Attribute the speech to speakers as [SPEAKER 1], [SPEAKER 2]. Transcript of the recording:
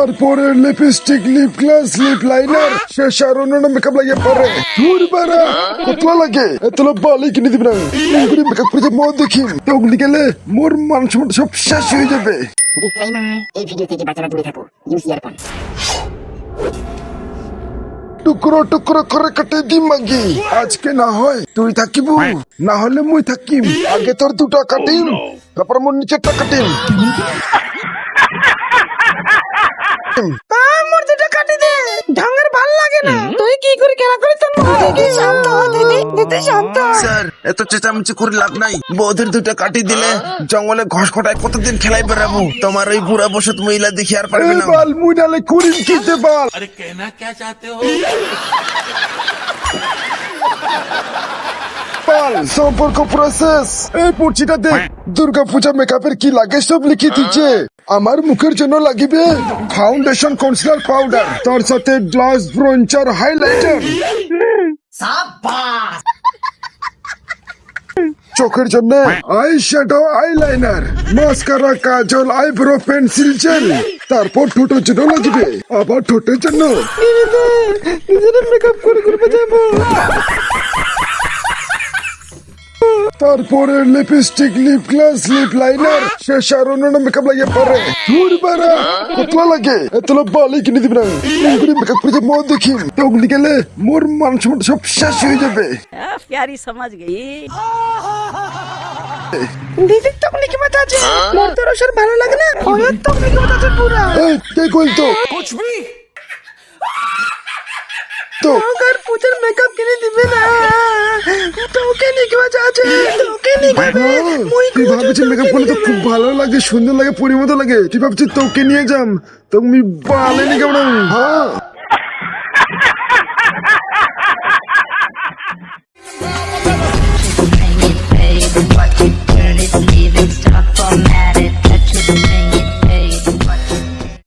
[SPEAKER 1] তারপরে lipstick, lip gloss, lip liner, শেষ আর অন্যান্য মেকআপ লাগিয়ে পরে ধুর বারা কতলা লাগে এতলা বালি কিনে দিবি না। এইগুলি মেকআপ করে যে মদ দেখি তগলি গেলে মোর মানুষ সব শেষ হয়ে যাবে।
[SPEAKER 2] ডিসক্লেইমার, এই ভিডিও থেকে বাচ্চারা দূরে থাকো। Use earphone.
[SPEAKER 1] টুকরো টুকরো করে কাটে দিম মাগি। আজকে না হয় তুই থাকিব, না হলে মুই থাকিম। আগে তোর দুটা কাটিম, তারপর মোর নিচেরটা কাটিম।
[SPEAKER 3] মোর দুটো কাটি দে, ঢঙ্গের ভাল লাগে না। তুই কি করে খেলা করিস তোর মা দেখি? শান্ত হ দিদি, দিদি শান্ত হ।
[SPEAKER 4] স্যার এত চেঁচামেচি করে লাভ নাই। বৌদির দুটো কাটি দিলে জঙ্গলে ঘষ খটায় কতদিন খেলাই বেড়াবো। তোমার ওই বুড়া বসত মহিলা দেখি আর পারবে না।
[SPEAKER 1] বাল মুই নালে করিম কিতে বাল।
[SPEAKER 5] अरे कहना क्या चाहते हो?
[SPEAKER 1] বাল সম্পর্ক প্রসেস। এই পড়ছিটা দেখ, দুর্গা পূজা মেকআপের কি লাগে সব লিখে দিচ্ছে। আমার মুখের জন্য লাগিবে ফাউন্ডেশন, কনসিলার, পাউডার, তার সাথে গ্লাস, ব্রঞ্চার, হাইলাইটার। চোখের জন্য আই শ্যাডো, আইলাইনার, মাস্কারা, কাজল, আইব্রো, পেন্সিল, জেল। তারপর ঠোঁটের জন্য লাগবে আবার ঠোঁটের জন্য নিজের মেকআপ করে করে যাবো। তারপরে lipstick, lip gloss, lip liner, শেষ আর অন্যান্য মেকআপ লাগিয়ে পরে ধুর বারা কতলা লাগে এতলা বালি কিনে দিবি না। এইগুলি মেকআপ করে যে মদ দেখি তগলি গেলে মোর মানুষ সব শেষ হয়ে যাবে।
[SPEAKER 6] प्यारी समझ गई।
[SPEAKER 3] দিদি তখন কি মজা আছে? মোর তোর ওসব ভালো লাগে না। ওর তখন কি মজা আছে পুরা।
[SPEAKER 1] এই কে কইল তো
[SPEAKER 5] कुछ भी
[SPEAKER 1] তো
[SPEAKER 3] তোর পূজার মেকআপ কিনে দিবে না। তোকে নিকে মজা আছে, তোকে নিকে মুই
[SPEAKER 1] তুই ভাবছিস মেকআপ করলে তো খুব ভালো লাগে, সুন্দর লাগে, পরিমতো লাগে। তুই ভাবছিস তোকে নিয়ে যাম, তুমি বালে নিয়ে কেমন? হ্যাঁ